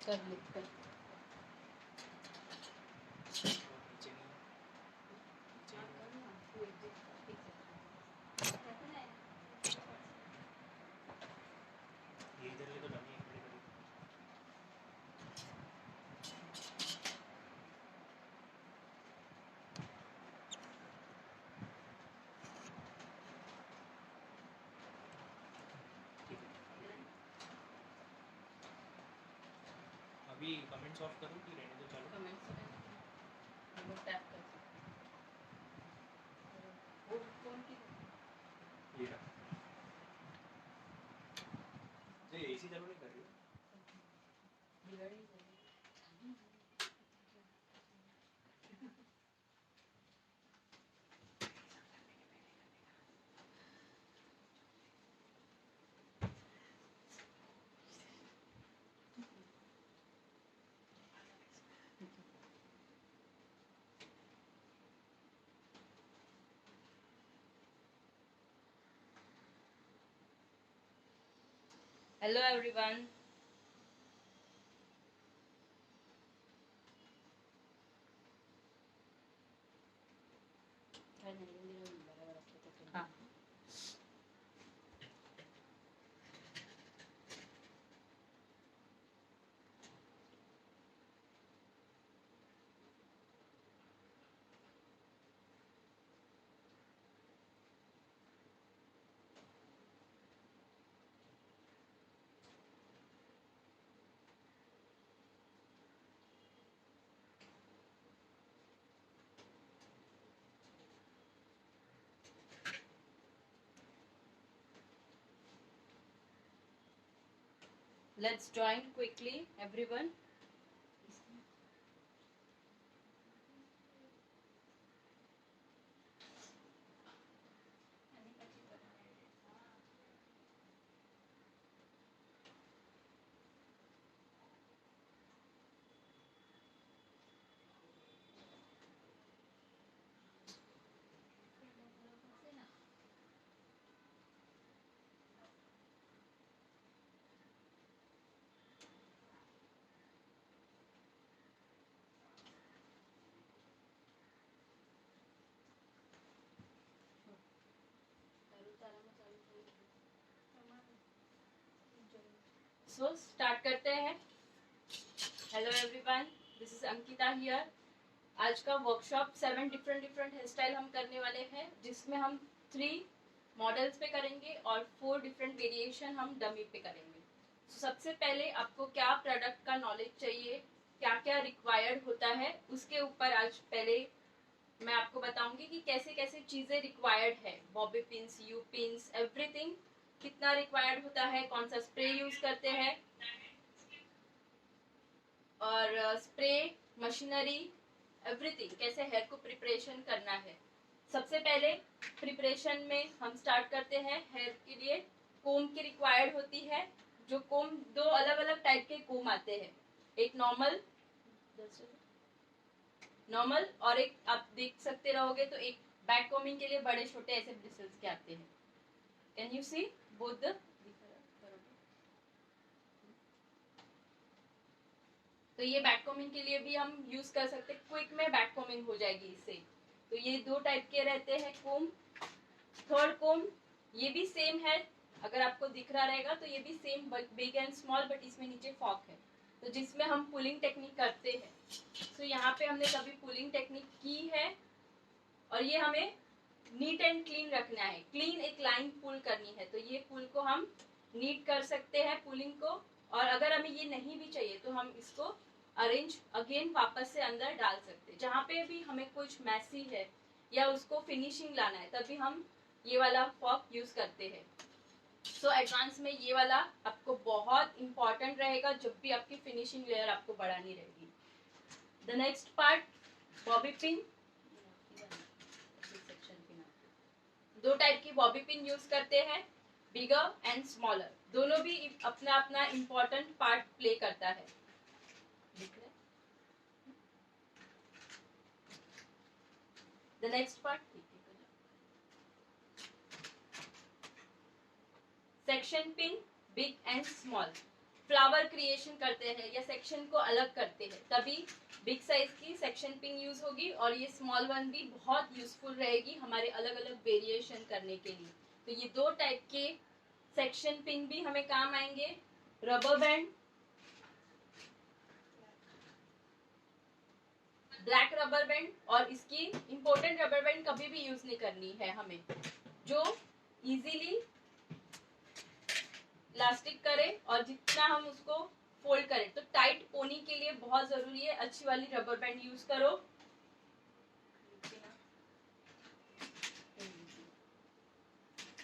कर लिख कर ये इधर ले तो डमी एक मिनट करी। ठीक है, अभी कमेंट्स ऑफ करूँ कि रहने दो चालू? कमेंट्स हम लोग टैप कर सकते हैं। वो कौन की ये रहा। ये एसी चालू नहीं कर रही हो? बिगड़ ही गई। Hello everyone. हाँ. Let's join quickly, everyone. So start करते हैं. Hello everyone, this is Ankita here. आज का वर्कशॉप 7 डिफरेंट हेयर स्टाइल हम करने वाले हैं, जिसमें हम 3 मॉडल्स पे करेंगे और 4 डिफरेंट वेरिएशन हम डमी पे करेंगे. So, सबसे पहले आपको क्या प्रोडक्ट का नॉलेज चाहिए, क्या क्या रिक्वायर्ड होता है, उसके ऊपर आज पहले मैं आपको बताऊंगी कि कैसे कैसे चीजें रिक्वायर्ड है. Bobby pins, you pins, everything कितना रिक्वायर्ड होता है, कौन सा स्प्रे यूज करते हैं और स्प्रे मशीनरी एवरीथिंग, कैसे हेयर को प्रिपरेशन करना है. सबसे पहले प्रिपरेशन में हम स्टार्ट करते हैं. हेयर के लिए कोम की रिक्वायर्ड होती है. जो कोम, 2 अलग अलग टाइप के कोम आते हैं. एक नॉर्मल और एक आप देख सकते रहोगे तो एक बैक कोमिंग के लिए बड़े छोटे ऐसे ब्रिसल्स के आते हैं. Can you see both the? तो ये बैक कोमिंग के लिए भी हम यूज कर सकते हैं. क्विक में बैक कोमिंग हो जाएगी इससे. तो ये 2 टाइप के रहते हैं कोम. थर्ड कोम ये भी सेम है, अगर आपको दिख रहा रहेगा तो ये भी same big and small, but इसमें नीचे फॉक है, तो जिसमें हम पुलिंग टेक्निक करते हैं. तो यहाँ पे हमने कभी पुलिंग टेक्निक की है और ये हमें नीट एंड क्लीन रखना है. क्लीन एक लाइन पुल करनी है, तो ये पुल को हम नीट कर सकते हैं पुलिंग को. और अगर हमें ये नहीं भी चाहिए तो हम इसको अरेंज अगेन वापस से अंदर डाल सकते हैं. जहाँ पे भी हमें कुछ मैसी है या उसको फिनिशिंग लाना है, तभी हम ये वाला फॉक यूज करते हैं. सो एडवांस में ये वाला आपको बहुत इंपॉर्टेंट रहेगा जब भी आपकी फिनिशिंग लेयर आपको बढ़ानी रहेगी. The next part, bobby pin. 2 type की बॉबी पिन यूज करते हैं, बिगर एंड स्मॉलर. दोनों भी अपना अपना इम्पोर्टेंट पार्ट प्ले करता है. The next part, section pin, big and small. Flower creation करते हैं या सेक्शन को अलग करते हैं, तभी बिग साइज की सेक्शन पिन यूज होगी, और ये स्मॉल वन भी बहुत यूजफुल रहेगी हमारे अलग अलग वेरिएशन करने के लिए। तो ये दो टाइप के सेक्शन पिन भी हमें काम आएंगे। Rubber band, black rubber band, और इसकी इंपॉर्टेंट रबर बैंड कभी भी यूज नहीं करनी है हमें, जो इजीली इलास्टिक करे और जितना हम उसको फोल्ड करें। तो टाइट पोनी के लिए बहुत जरूरी है अच्छी वाली रबर बैंड यूज करो।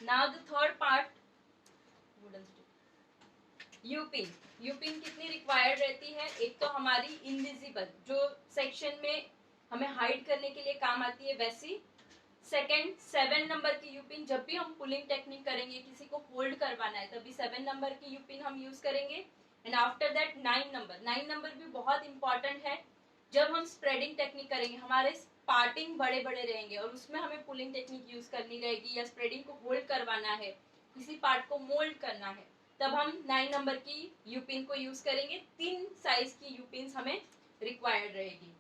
Now the third part, wooden stick. U pin, U pin कितनी रिक्वायर्ड रहती है? एक तो हमारी इनविजिबल, जो सेक्शन में हमें हाइड करने के लिए काम आती है वैसी। सेकेंड, 7 नंबर की यूपिन, जब भी हम पुलिंग टेक्निक करेंगे, किसी को होल्ड करवाना है, तभी 7 नंबर की यूपिन हम यूज करेंगे। एंड आफ्टर दैट 9 नंबर भी बहुत इंपॉर्टेंट है। जब हम स्प्रेडिंग टेक्निक करेंगे, हमारे पार्टिंग बड़े बड़े रहेंगे और उसमें हमें पुलिंग टेक्निक यूज करनी रहेगी, या स्प्रेडिंग को होल्ड करवाना है, किसी पार्ट को मोल्ड करना है, तब हम 9 नंबर की यूपिन को यूज करेंगे। 3 साइज की यूपिन हमें रिक्वायर्ड रहेगी।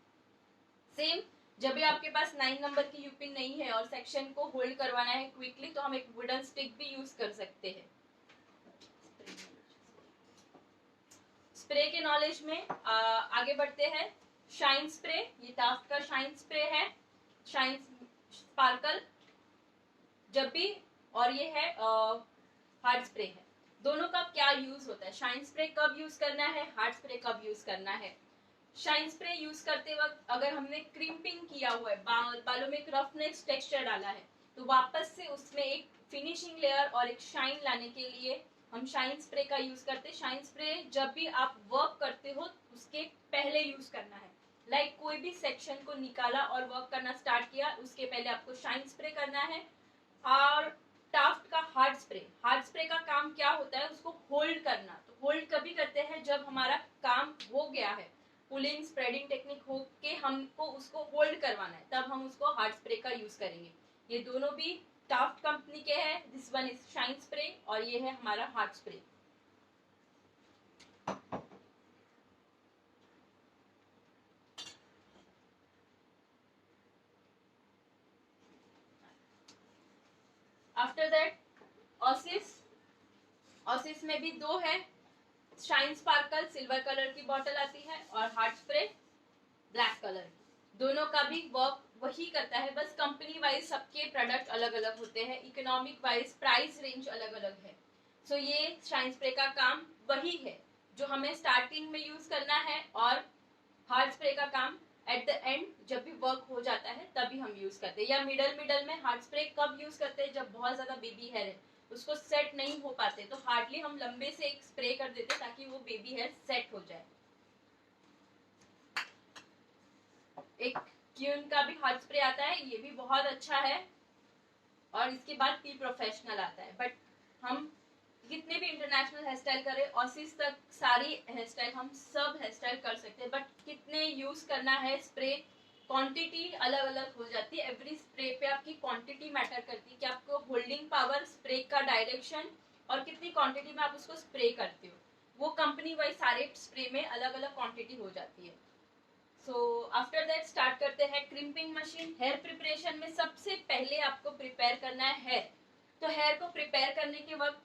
सेम, जब भी आपके पास 9 नंबर की यूपिन नहीं है और सेक्शन को होल्ड करवाना है क्विकली, तो हम एक वुडन स्टिक भी यूज कर सकते हैं। स्प्रे के नॉलेज में आगे बढ़ते हैं। शाइन स्प्रे, ये टाफ्ट का शाइन स्प्रे है, शाइन स्पार्कल जब भी, और ये है हार्ड स्प्रे है। दोनों का क्या यूज होता है? शाइन स्प्रे कब यूज करना है, हार्ड स्प्रे कब यूज करना है? शाइन स्प्रे यूज करते वक्त अगर हमने क्रिम्पिंग किया हुआ है, बालों में एक रफनेस टेक्सचर डाला है, तो वापस से उसमें एक फिनिशिंग लेयर और एक शाइन लाने के लिए हम शाइन स्प्रे का यूज करते हैं। शाइन स्प्रे जब भी आप वर्क करते हो उसके पहले यूज करना है। लाइक कोई भी सेक्शन को निकाला और वर्क करना स्टार्ट किया, उसके पहले आपको शाइन स्प्रे करना है। और टाफ्ट का हार्ड स्प्रे, हार्ड स्प्रे का काम क्या होता है? उसको होल्ड करना। तो होल्ड कभी करते हैं जब हमारा काम हो गया है, पुलिंग स्प्रेडिंग टेक्निक हो के हमको उसको होल्ड करवाना है, तब हम उसको हार्ड स्प्रे का यूज करेंगे। ये दोनों भी टाफ्ट कंपनी के हैं। This one is shine spray और ये है हमारा hard spray. After that oasis, oasis में भी दो है, शाइन स्पार्कल सिल्वर कलर की बॉटल आती है और हार्ड स्प्रे ब्लैक कलर। दोनों का भी वर्क वही करता है, बस कंपनी वाइज सबके प्रोडक्ट अलग अलग होते हैं, इकोनॉमिक वाइज प्राइस रेंज अलग अलग है। सो ये शाइन स्प्रे का काम वही है जो हमें स्टार्टिंग में यूज करना है, और हार्ड स्प्रे का काम एट द एंड जब भी वर्क हो जाता है तभी हम यूज करते हैं। या मिडल में हार्ड स्प्रे कब यूज करते हैं? जब बहुत ज्यादा बेबी हेयर है, उसको सेट नहीं हो पाते, तो हार्डली हम लंबे से एक स्प्रे कर देते ताकि वो बेबी हेयर सेट हो जाए। एक क्यून का भी हार्ड स्प्रे आता है, ये भी बहुत अच्छा है। और इसके बाद पी प्रोफेशनल आता है। बट हम कितने भी इंटरनेशनल हेयर स्टाइल करें, ऑसिस तक सारी हेयर स्टाइल हम सब हेयर स्टाइल कर सकते हैं, बट कितने यूज करना है स्प्रे, क्वांटिटी अलग अलग हो जाती है। एवरी स्प्रे पे आपकी क्वांटिटी मैटर करती है कि आपको होल्डिंग पावर, स्प्रे का डायरेक्शन और कितनी क्वांटिटी में आप उसको स्प्रे करते हो, वो कंपनी वाइज सारे स्प्रे में अलग अलग क्वांटिटी हो जाती है। सो आफ्टर दैट स्टार्ट करते हैं क्रिम्पिंग मशीन। हेयर प्रिपरेशन में सबसे पहले आपको प्रिपेयर करना है हेयर। तो हेयर को प्रिपेयर करने के वक्त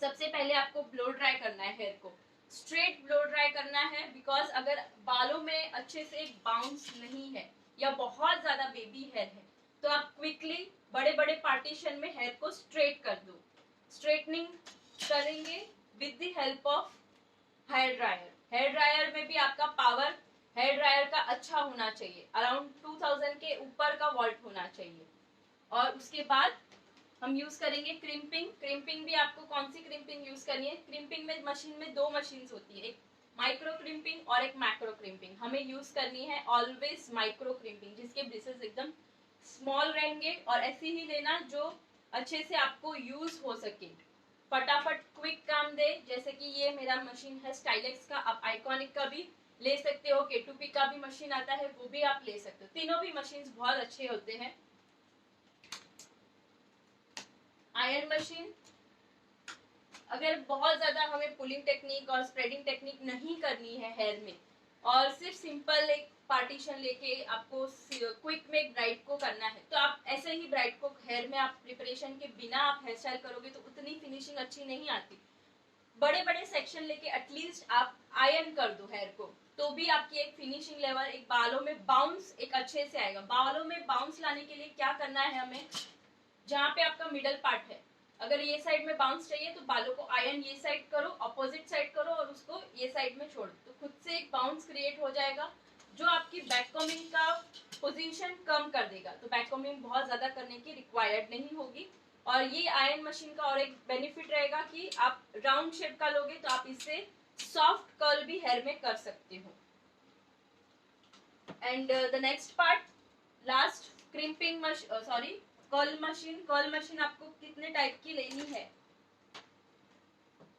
सबसे पहले आपको ब्लो ड्राई करना है, हेयर को स्ट्रेट ब्लो ड्राई करना है। बिकॉज अगर बालों में अच्छे से एक बाउंस नहीं है या बहुत ज्यादा बेबी हेयर है, तो आप क्विकली बड़े बड़े पार्टीशन में हेयर को स्ट्रेट कर दो। स्ट्रेटनिंग करेंगे with the help of hair dryer. Hair dryer में भी आपका पावर हेयर ड्रायर का अच्छा होना चाहिए, अराउंड 2000 के ऊपर का वोल्ट होना चाहिए। और उसके बाद हम यूज करेंगे क्रिम्पिंग। क्रिम्पिंग भी आपको कौन सी क्रिम्पिंग यूज करनी है? क्रिम्पिंग में मशीन में दो मशीन होती है, एक माइक्रो क्रिम्पिंग और एक मैक्रो क्रिम्पिंग। हमें यूज करनी है ऑलवेज माइक्रो क्रिम्पिंग, जिसके ब्रिसेस एकदम स्मॉल रहेंगे, और ऐसी ही लेना जो अच्छे से आपको यूज हो सके, फटाफट क्विक काम दे। जैसे कि ये मेरा मशीन है स्टाइलेक्स का, आप आइकॉनिक का भी ले सकते हो, K2P का भी मशीन आता है, वो भी आप ले सकते हो। तीनों भी मशीन बहुत अच्छे होते हैं। आयरन मशीन, अगर बहुत ज्यादा हमें पुलिंग टेक्निक और स्प्रेडिंग टेक्निक नहीं करनी है हेयर में, और सिर्फ सिंपल एक पार्टीशन लेके आपको क्विक में ब्राइड को करना है, तो आप ऐसे ही ब्राइड को हेयर में आप प्रिपरेशन के बिना आप हेयर स्टाइल करोगे तो उतनी फिनिशिंग अच्छी नहीं आती। बड़े बड़े सेक्शन लेके एटलीस्ट आप आयरन कर दो हेयर को, तो भी आपकी एक फिनिशिंग लेवल, एक बालों में बाउंस एक अच्छे से आएगा। बालों में बाउंस लाने के लिए क्या करना है हमें, जहाँ पे आपका मिडल पार्ट है, अगर ये साइड में बाउंस चाहिए तो बालों को आयरन ये साइड करो, अपोजिट साइड करो और उसको ये साइड में छोड़ दो, तो खुद से एक बाउंस क्रिएट हो जाएगा जो आपकी बैक कॉम्बिंग का पोजीशन कम कर देगा। तो बैक कॉम्बिंग बहुत ज्यादा करने की रिक्वायर्ड नहीं होगी। और ये आयरन मशीन का और एक बेनिफिट रहेगा कि आप राउंड शेप का लोगे तो आप इससे सॉफ्ट कर्ल भी हेयर में कर सकते हो। And the next part, last, crimping machine, sorry curl machine. Curl machine आपको कितने टाइप की लेनी है,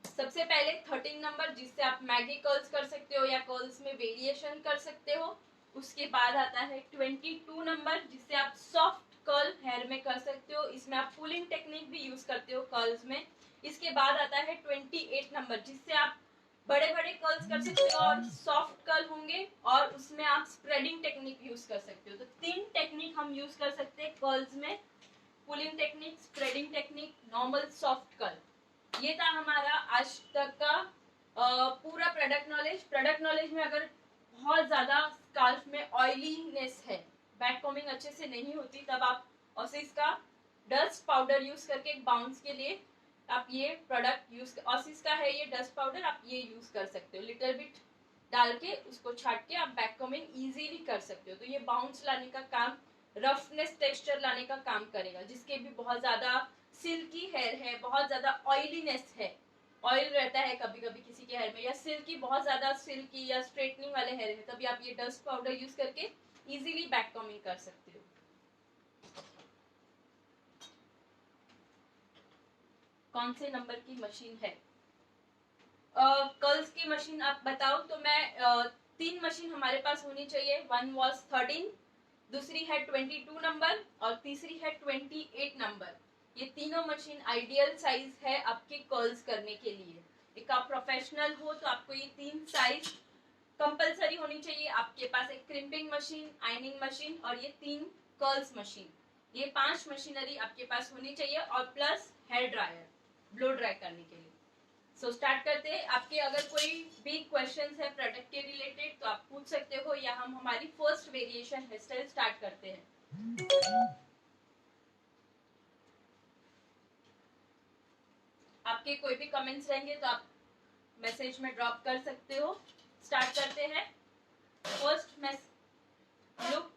सबसे पहले 13 नंबर जिससे आप मैगी कर्ल्स कर सकते हो या कर्ल्स में वेरिएशन कर सकते हो। उसके बाद आता है 22 नंबर जिससे आप सॉफ्ट कर्ल हेयर में कर सकते हो, इसमें आप पुलिंग टेक्निक भी यूज करते हो कर्ल्स में। इसके बाद आता है 28 नंबर जिससे आप बड़े बड़े कर्ल्स कर सकते हो और सॉफ्ट कर्ल होंगे, और उसमें आप स्प्रेडिंग टेक्निक यूज कर सकते हो। तो 3 टेक्निक हम यूज कर सकते हैं कर्ल्स में, pulling technique, spreading technique, normal soft curl. ये था हमारा आज तक का पूरा प्रोडक्ट नॉलेज। प्रोडक्ट नॉलेज में अगर बहुत ज्यादा स्काल्फ में ऑयलीनेस है, बैक कॉम्बिंग अच्छे से नहीं होती, तब आप ऑसिस का डस्ट पाउडर यूज करके एक बाउंस के लिए आप ये प्रोडक्ट यूज, ऑसिस का है ये डस्ट पाउडर, आप ये यूज कर सकते हो। लिटिल बिट डाल के उसको छाट के आप बैक कॉम्बिंग इजीली कर सकते हो। तो ये बाउंस लाने का काम, रफनेस टेक्सचर लाने का काम करेगा। जिसके भी बहुत ज्यादा सिल्की हेयर है, बहुत ज्यादा ऑयलीनेस है, ऑयल रहता है कभी कभी किसी के हेयर में, या सिल्की, बहुत ज्यादा सिल्की या स्ट्रेटनिंग वाले हेयर है, तभी आप ये डस्ट पाउडर यूज करके इजीली बैक कॉम्बिंग कर सकते हो। कौन से नंबर की मशीन है, कर्ल्स की मशीन आप बताओ। तो मैं 3 मशीन हमारे पास होनी चाहिए। वन वॉज 13, दूसरी है 22 नंबर और तीसरी है 28 नंबर। ये तीनों मशीन आइडियल साइज है आपके कर्ल्स करने के लिए। एक आप प्रोफेशनल हो तो आपको ये 3 साइज कंपलसरी होनी चाहिए। आपके पास एक क्रिम्पिंग मशीन, आयनिंग मशीन और ये 3 कर्ल्स मशीन, ये 5 मशीनरी आपके पास होनी चाहिए, और plus hair dryer blow dry करने के लिए। सो स्टार्ट करते हैं। आपके अगर कोई भी क्वेश्चंस है प्रोडक्ट के रिलेटेड तो आप पूछ सकते हो, या हम हमारी first variation hair style start करते हैं। आपके कोई भी कमेंट्स रहेंगे तो आप मैसेज में ड्रॉप कर सकते हो। स्टार्ट करते हैं। First look,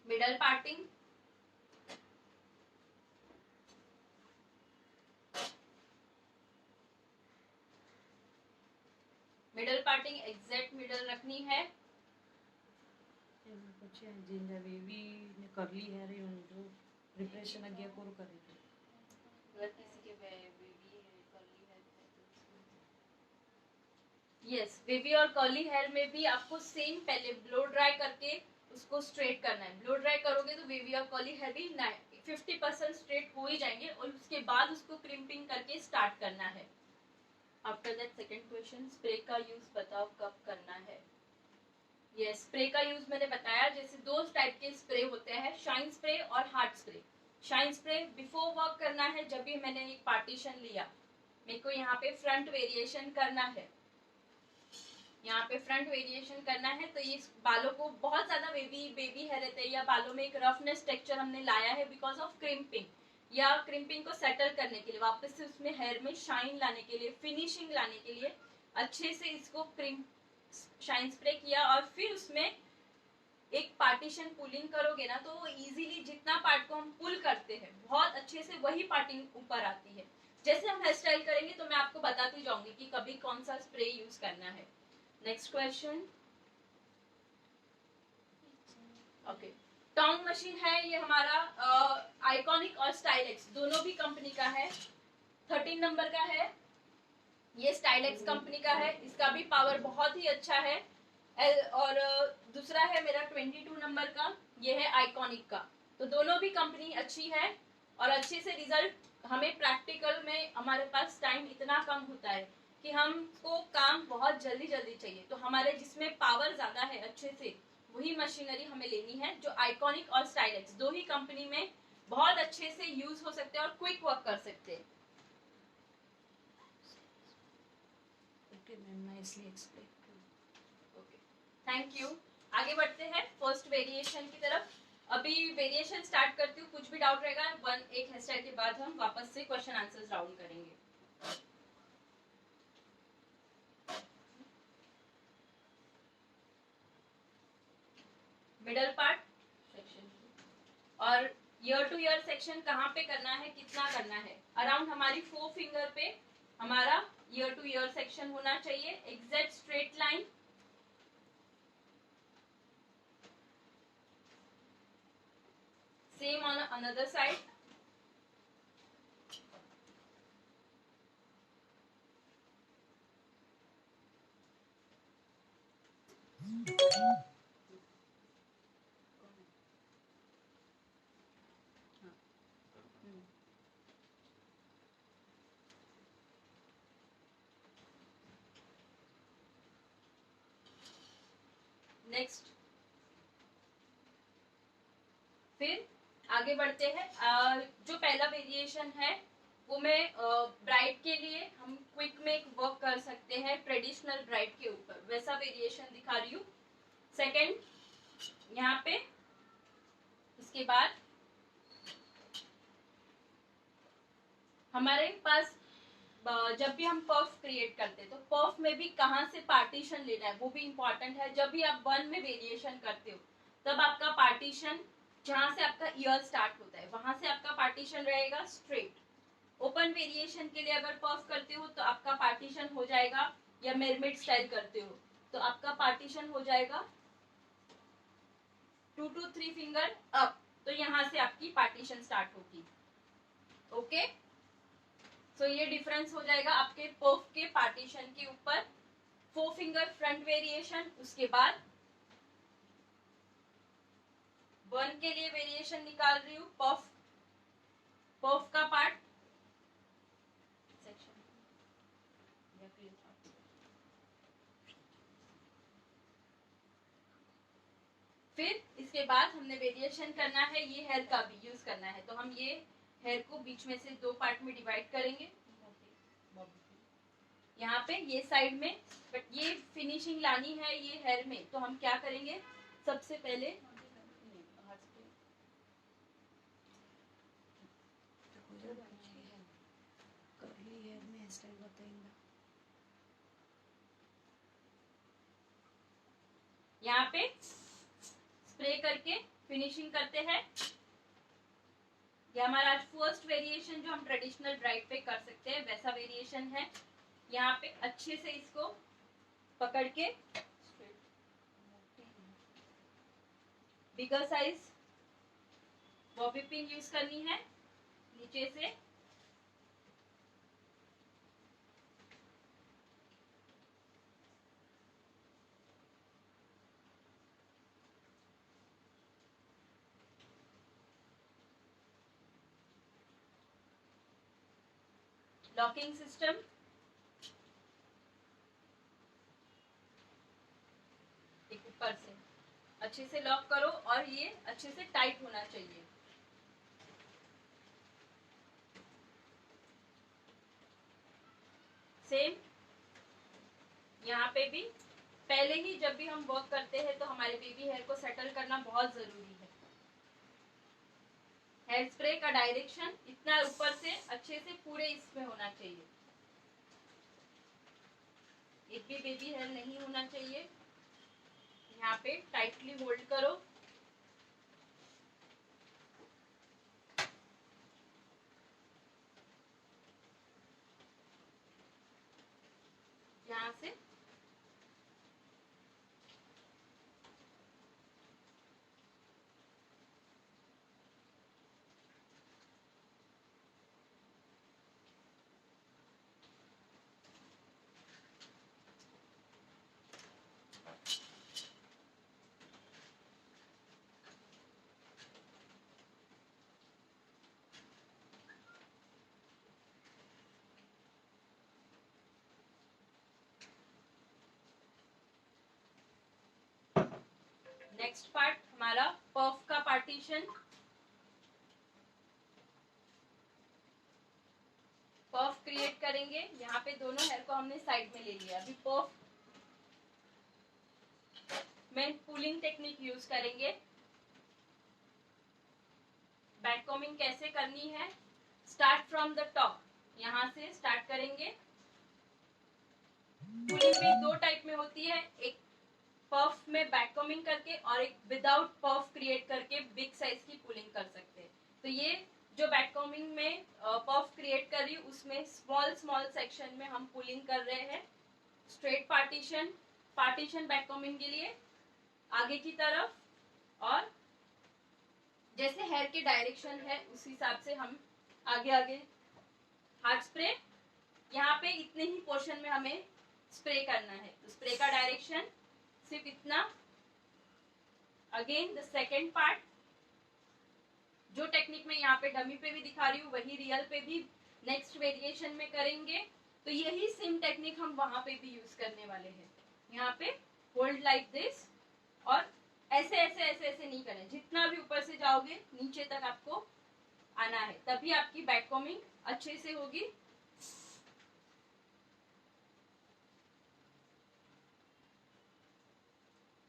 middle parting, middle parting exact middle रखनी है। जिंदा बेबी ने करली हेयर उनको प्रिपरेशन आगे करो करेगी। अगर किसी के बेबी है, कर्ली हेयर है, यस, बेबी और कर्ली हेयर में भी आपको सेम पहले ब्लो ड्राई करके उसको स्ट्रेट करना है। ब्लो ड्राई करोगे तो बेबी और कर्ली हेयर भी 50% स्ट्रेट हो ही जाएंगे, और उसके बाद उसको क्रिम्पिंग करके स्टार्ट करना है। After that second question, spray का यूज बताओ कब करना है। ये स्प्रे का यूज मैंने बताया, जैसे 2 टाइप के स्प्रे होते हैं, शाइन स्प्रे और hard spray. Shine spray before work करना है। जब भी मैंने एक पार्टीशन लिया, मेरे को यहाँ पे फ्रंट वेरिएशन करना है, यहाँ पे फ्रंट वेरिएशन करना है, तो ये बालों को बहुत ज्यादा बेबी हेयर रहते हैं, या बालों में एक रफनेस टेक्सचर हमने लाया है बिकॉज ऑफ क्रिम्पिंग, या क्रिम्पिंग को सेटल करने के लिए, वापस से उसमें हेयर में शाइन लाने के लिए, फिनिशिंग लाने के लिए अच्छे से इसको क्रिम शाइन स्प्रे किया, और फिर उसमें एक पार्टीशन पुलिंग करोगे ना, तो वो इजीली जितना पार्ट को हम पुल करते हैं बहुत अच्छे से वही पार्टिंग ऊपर आती है। जैसे हम हेयर स्टाइल करेंगे तो मैं आपको बताती जाऊंगी कि कभी कौन सा स्प्रे यूज करना है। Next question, okay, count machine है ये हमारा आइकॉनिक और स्टाइलेक्स दोनों भी कंपनी का है। 13 नंबर का है, ये स्टाइलेक्स कंपनी का है, इसका भी पावर बहुत ही अच्छा है। और दूसरा है मेरा 22 नंबर का, ये है आइकॉनिक का। तो दोनों भी कंपनी अच्छी है और अच्छे से रिजल्ट हमें प्रैक्टिकल में हमारे पास टाइम इतना कम होता है कि हमको काम बहुत जल्दी जल्दी चाहिए, तो हमारे जिसमें पावर ज्यादा है अच्छे से वही मशीनरी हमें लेनी है, जो आइकॉनिक और स्टाइलेक्स दो ही कंपनी में बहुत अच्छे से यूज हो सकते हैं और क्विक वर्क कर सकते हैं। Okay ma'am, nicely explain. Okay, thank you. आगे बढ़ते हैं फर्स्ट वेरिएशन की तरफ। अभी वेरिएशन स्टार्ट करती हूँ, कुछ भी डाउट रहेगा एक हेयर स्टाइल के बाद हम वापस से क्वेश्चन आंसर्स राउंड करेंगे। मिडल पार्ट सेक्शन, और ईयर टू ईयर सेक्शन कहाँ पे करना है, कितना करना है, अराउंड हमारी 4 फिंगर पे हमारा ईयर टू ईयर सेक्शन होना चाहिए। Exact straight line, same on another side. Next, फिर आगे बढ़ते हैं। जो पहला वेरिएशन है वो मैं ब्राइड के लिए हम क्विक में एक वर्क कर सकते हैं ट्रेडिशनल ब्राइड के ऊपर, वैसा वेरिएशन दिखा रही हूँ। सेकेंड यहाँ पे, इसके बाद हमारे पास जब भी हम पफ क्रिएट करते हैं तो पफ में भी कहाँ से पार्टीशन लेना है वो भी इंपॉर्टेंट है। जब भी आप वन में वेरिएशन करते हो तब आपका पार्टीशन, जहां से आपका ईयर स्टार्ट होता है वहां से आपका पार्टीशन रहेगा स्ट्रेट। ओपन वेरिएशन के लिए अगर पफ करते हो तो आपका पार्टीशन हो जाएगा, या मेरमेड स्टाइल करते हो तो आपका पार्टीशन हो जाएगा 2 to 3 फिंगर अप, तो यहाँ से आपकी पार्टीशन स्टार्ट होगी। ओके, तो ये डिफरेंस हो जाएगा आपके पफ के पार्टीशन के ऊपर। 4 फिंगर फ्रंट वेरिएशन, उसके बाद वन के लिए वेरिएशन निकाल रही हूँ, पफ पफ का पार्ट सेक्शन। फिर इसके बाद हमने वेरिएशन करना है, ये हेयर का भी यूज करना है, तो हम ये हेयर को बीच में से 2 पार्ट में डिवाइड करेंगे। यहाँ पे ये साइड में, बट ये फिनिशिंग लानी है ये हेयर में, तो हम क्या करेंगे, सबसे पहले कर्ली हेयर में हेयर स्टाइल बताएंगे। यहाँ पे स्प्रे करके फिनिशिंग करते हैं। ये हमारा आज फर्स्ट वेरिएशन जो हम ट्रेडिशनल ब्राइड पे कर सकते हैं वैसा वेरिएशन है। यहाँ पे अच्छे से इसको पकड़ के bigger size bobby pin use करनी है नीचे से। लॉकिंग सिस्टम, एक ऊपर से अच्छे से लॉक करो और ये अच्छे से टाइट होना चाहिए। सेम यहाँ पे भी पहले ही जब भी हम वर्क करते हैं तो हमारे बेबी हेयर को सेटल करना बहुत जरूरी है। हेयर स्प्रे का डायरेक्शन इतना ऊपर से अच्छे से पूरे इसमें होना चाहिए, एक भी बेबी हेयर नहीं होना चाहिए। यहाँ पे टाइटली होल्ड करो, यहाँ से नेक्स्ट पार्ट हमारा पफ का पार्टीशन। पफ क्रिएट करेंगे। यहाँ पे दोनों हेयर को हमने साइड में ले लिया। अभी पफ में पुलिंग टेक्निक यूज करेंगे। बैक कॉमिंग कैसे करनी है, स्टार्ट फ्रॉम द टॉप, यहाँ से स्टार्ट करेंगे। पुलिंग भी दो टाइप में होती है, एक पफ में बैक कॉमिंग करके और एक विदाउट पफ क्रिएट करके बिग साइज की पुलिंग कर सकते हैं। तो ये जो बैक कॉमिंग में पफ क्रिएट कर रही हूँ उसमें स्मॉल स्मॉल सेक्शन में हम पुलिंग कर रहे हैं। Straight partition, partition back combing के लिए आगे की तरफ, और जैसे हेयर के डायरेक्शन है उस हिसाब से हम आगे आगे हार्ड स्प्रे। यहाँ पे इतने ही पोर्शन में हमें स्प्रे करना है, तो स्प्रे का डायरेक्शन सिर्फ इतना। अगेन द सेकेंड पार्ट, जो टेक्निक मैं यहाँ पे डमी पे भी दिखा रही हूँ वही रियल पे भी नेक्स्ट वेरिएशन में करेंगे। तो यही सेम टेक्निक हम वहां पे भी यूज करने वाले हैं। यहाँ पे होल्ड लाइक दिस, और ऐसे ऐसे ऐसे ऐसे नहीं करना, जितना भी ऊपर से जाओगे नीचे तक आपको आना है, तभी आपकी बैक कॉमिंग अच्छे से होगी।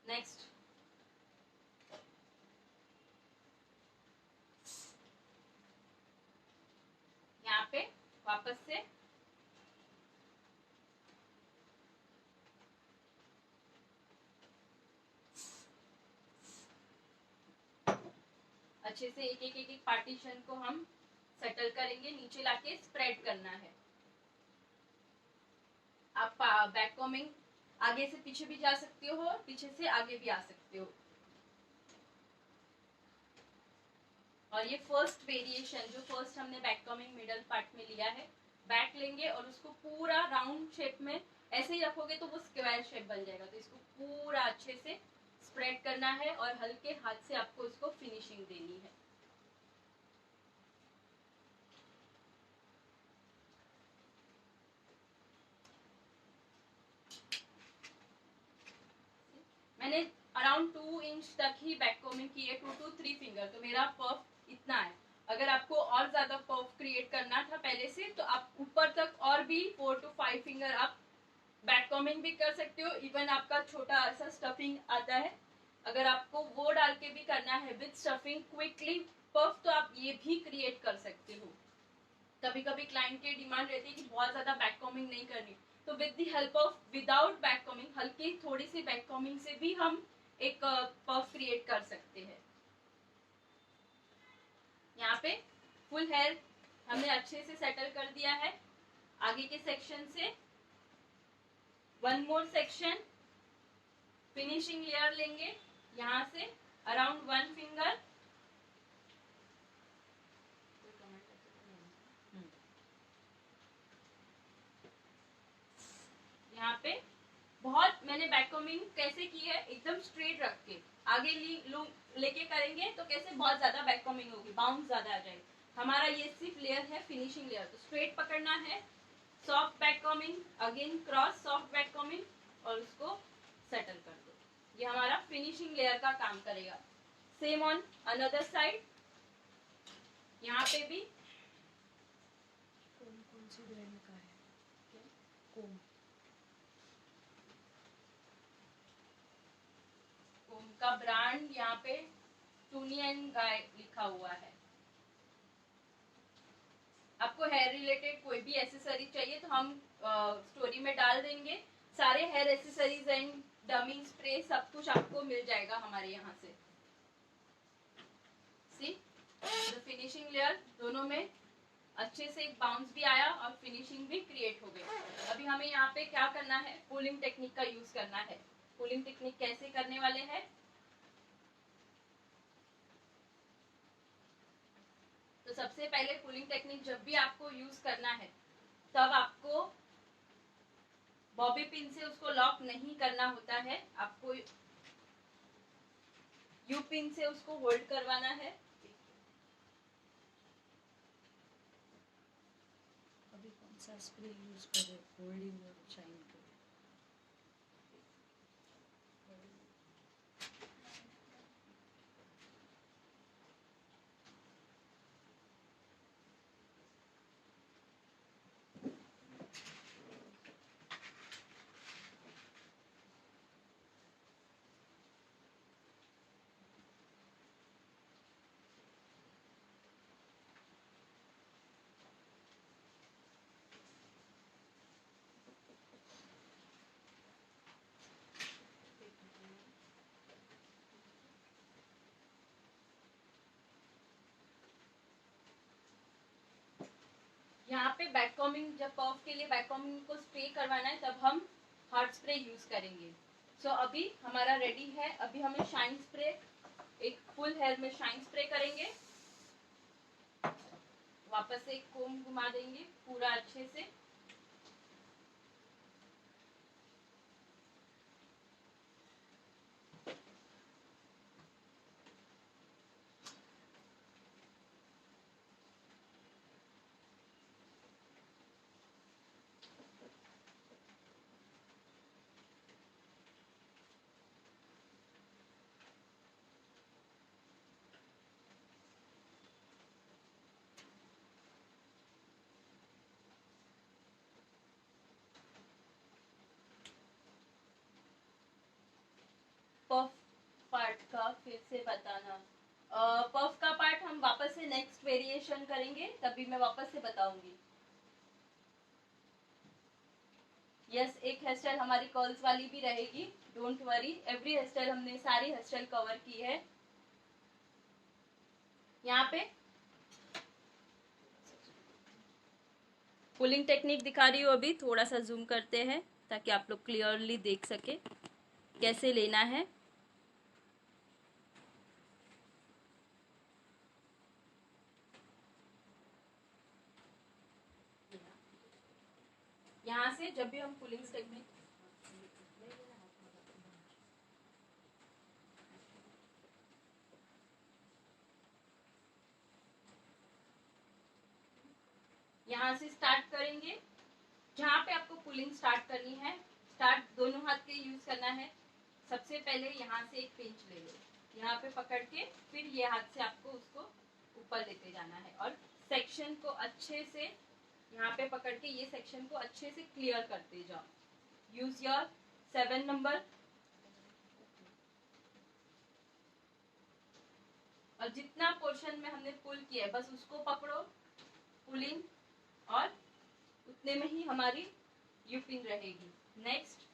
नेक्स्ट यहाँ पे वापस से अच्छे से एक एक एक एक पार्टीशन को हम सेटल करेंगे। नीचे लाके स्प्रेड करना है। आप बैक कॉमिंग आगे से पीछे भी जा सकते हो, पीछे से आगे भी आ सकते हो। और ये फर्स्ट वेरिएशन, जो फर्स्ट हमने बैक कॉमिंग मिडल पार्ट में लिया है, बैक लेंगे और उसको पूरा राउंड शेप में ऐसे ही रखोगे तो वो स्क्वायर शेप बन जाएगा। तो इसको पूरा अच्छे से स्प्रेड करना है और हल्के हाथ से आपको इसको फिनिशिंग देनी है। मैंने अराउंड 2 इंच तक ही बैक कॉमिंग की है, 2 to 3 फिंगर, तो मेरा पफ इतना है। अगर आपको और ज्यादा पफ क्रिएट करना था पहले से, तो आप ऊपर तक और भी 4 to 5 फिंगर आप बैक कॉमिंग भी कर सकते हो। इवन आपका छोटा ऐसा स्टफिंग आता है, अगर आपको वो डाल के भी करना है विद स्टफिंग क्विकली पफ, तो आप ये भी क्रिएट कर सकते हो। कभी कभी क्लाइंट की डिमांड रहती है कि बहुत ज्यादा बैक कॉमिंग नहीं करनी, तो with the help of without back combing, हल्की थोड़ी सी बैक कॉमिंग से भी हम एक पफ क्रिएट कर सकते हैं। यहाँ पे फुल हेयर हमने अच्छे से सेटल कर दिया है। आगे के सेक्शन से one more section finishing layer लेंगे, यहाँ से अराउंड 1 फिंगर। यहाँ पे बहुत मैंने बैक कॉमिंग कैसे की है, एकदम स्ट्रेट रख के आगे लेके करेंगे तो कैसे बहुत ज्यादा बैक कॉमिंग होगी, बाउंस ज्यादा आ जाएगी। हमारा ये सिर्फ लेयर है फिनिशिंग लेयर, तो स्ट्रेट पकड़ना है, soft back combing, again cross soft back combing, और उसको सेटल कर दो। ये हमारा फिनिशिंग लेयर का काम करेगा। सेम ऑन अनदर साइड, यहाँ पे भी कौन सी ब्रांड का है कोम? का ब्रांड यहाँ पे टूनी एंड गाय लिखा हुआ है। आपको हेयर रिलेटेड कोई भी एसेसरी चाहिए तो हम स्टोरी में डाल देंगे। सारे hair accessories and dummy spray सब कुछ आपको मिल जाएगा हमारे यहाँ से। सी द फिनिशिंग लेयर, दोनों में अच्छे से एक बाउंस भी आया और फिनिशिंग भी क्रिएट हो गई। अभी हमें यहाँ पे क्या करना है, पुलिंग टेक्निक का यूज करना है। पुलिंग टेक्निक कैसे करने वाले हैं, तो सबसे पहले पुलिंग टेक्निक जब भी आपको यूज करना है तब आपको बॉबी पिन से उसको लॉक नहीं करना होता है, आपको यू पिन से उसको होल्ड करवाना है। अभी कौन सा स्प्रे यूज करें होल्डिंग और शाइन के? कॉमिंग, जब पफ के लिए बैक कॉमिंग को स्प्रे करवाना है तब हम हार्ड स्प्रे यूज करेंगे। सो अभी हमारा रेडी है। अभी हमें शाइन स्प्रे, एक फुल हेयर में शाइन स्प्रे करेंगे। वापस से कोम घुमा देंगे पूरा अच्छे से। पफ पार्ट का फिर से बताना। पफ का पार्ट हम वापस से नेक्स्ट वेरिएशन करेंगे, तभी मैं वापस से बताऊंगी। यस, एक हेयर स्टाइल हमारी कर्ल्स वाली भी रहेगी, don't worry. Every hair style हमने सारी हेयर स्टाइल कवर की है। यहाँ पे पुलिंग टेक्निक दिखा रही हूँ। अभी थोड़ा सा जूम करते हैं ताकि आप लोग क्लियरली देख सके कैसे लेना है। यहाँ से जब भी हम पुलिंग टेक्निक, यहाँ से स्टार्ट करेंगे। जहाँ पे आपको पुलिंग स्टार्ट करनी है, स्टार्ट दोनों हाथ के यूज करना है। सबसे पहले यहाँ से एक पिंच ले लो, यहाँ पे पकड़ के फिर ये हाथ से आपको उसको ऊपर लेते जाना है और सेक्शन को अच्छे से यहाँ पे पकड़ के ये सेक्शन को अच्छे से क्लियर करते जाओ। Use your 7 number. और जितना पोर्शन में हमने पुल किया है बस उसको पकड़ो, पुलिंग, और उतने में ही हमारी यूपिंग रहेगी। नेक्स्ट,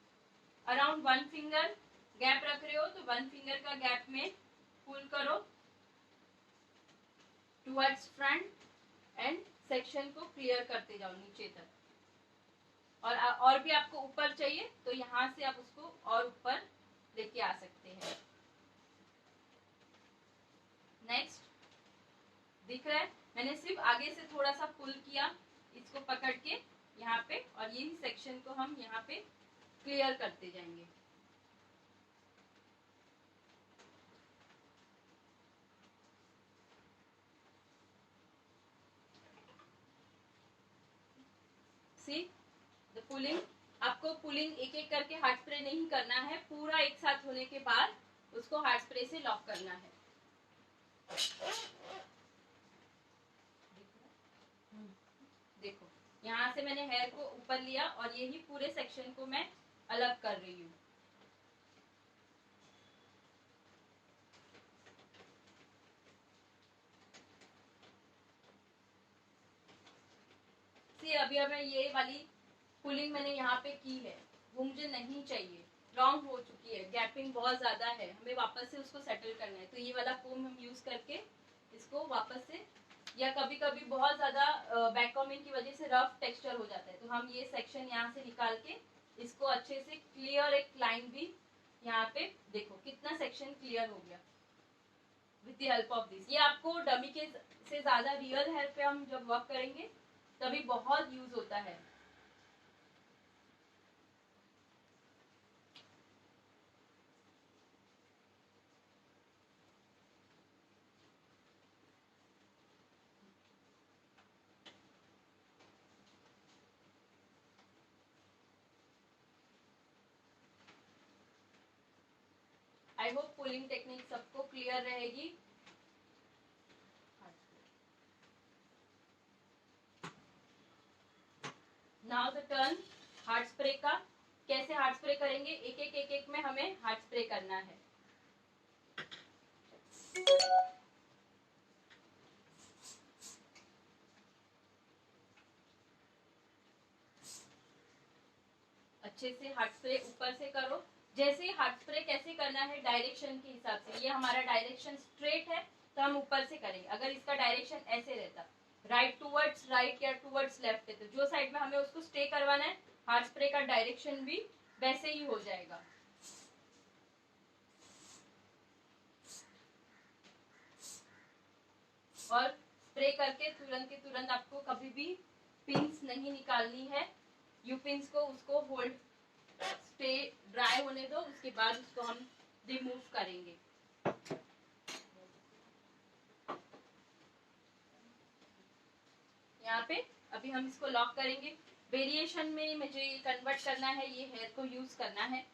अराउंड 1 फिंगर गैप रख रहे हो तो 1 फिंगर का गैप में पुल करो टुवर्ड्स फ्रंट एंड सेक्शन को क्लियर करते जाओ नीचे तक। और भी आपको ऊपर चाहिए तो यहाँ से आप उसको और ऊपर लेके आ सकते हैं। नेक्स्ट, दिख रहा है? मैंने सिर्फ आगे से थोड़ा सा पुल किया, इसको पकड़ के यहाँ पे, और यही सेक्शन को हम यहाँ पे क्लियर करते जाएंगे। See the pulling. आपको पुलिंग एक एक करके हार्ड स्प्रे नहीं करना है, पूरा एक साथ होने के बाद उसको हार्ड स्प्रे से लॉक करना है। देखो, यहाँ से मैंने हेयर को ऊपर लिया और यही पूरे सेक्शन को मैं अलग कर रही हूँ। अभी हमें ये वाली पुलिंग मैंने यहाँ पे की है, वो मुझे नहीं चाहिए, लॉन्ग हो चुकी है, गैपिंग बहुत ज्यादा है, हमें वापस से उसको सेटल करना है। तो ये वाला कोम हम यूज करके इसको वापस से, या कभी कभी बहुत ज्यादा बैक कॉमिंग की वजह से रफ टेक्सचर हो जाता है, तो हम ये सेक्शन यहाँ से निकाल के इसको अच्छे से क्लियर, एक लाइन भी यहाँ पे देखो कितना सेक्शन क्लियर हो गया with the help of this. ये आपको डमी के से ज्यादा रियल हेयर पे हम जब वर्क करेंगे तभी बहुत यूज होता है। आई होप पुलिंग टेक्निक सबको क्लियर रहेगी। Now the turn hard spray का। कैसे हार्ड स्प्रे करेंगे, एक एक में हमें हार्ड स्प्रे करना है। अच्छे से हार्ड स्प्रे ऊपर से करो। जैसे हार्ड स्प्रे कैसे करना है, डायरेक्शन के हिसाब से। ये हमारा डायरेक्शन स्ट्रेट है तो हम ऊपर से करेंगे। अगर इसका डायरेक्शन ऐसे रहता, राइट टूवर्ड्स राइट या टूवर्ड्स लेफ्ट है, तो जो साइड में हमें उसको स्टे करवाना है हार्ड स्प्रे का डायरेक्शन भी वैसे ही हो जाएगा। और स्प्रे करके तुरंत के तुरंत आपको कभी भी पिंस नहीं निकालनी है। यू पिंस को उसको होल्ड स्टे ड्राई होने दो, उसके बाद उसको हम रिमूव करेंगे। यहाँ पे अभी हम इसको लॉक करेंगे। वेरिएशन में मुझे ये कन्वर्ट करना है, ये हेयर को यूज करना है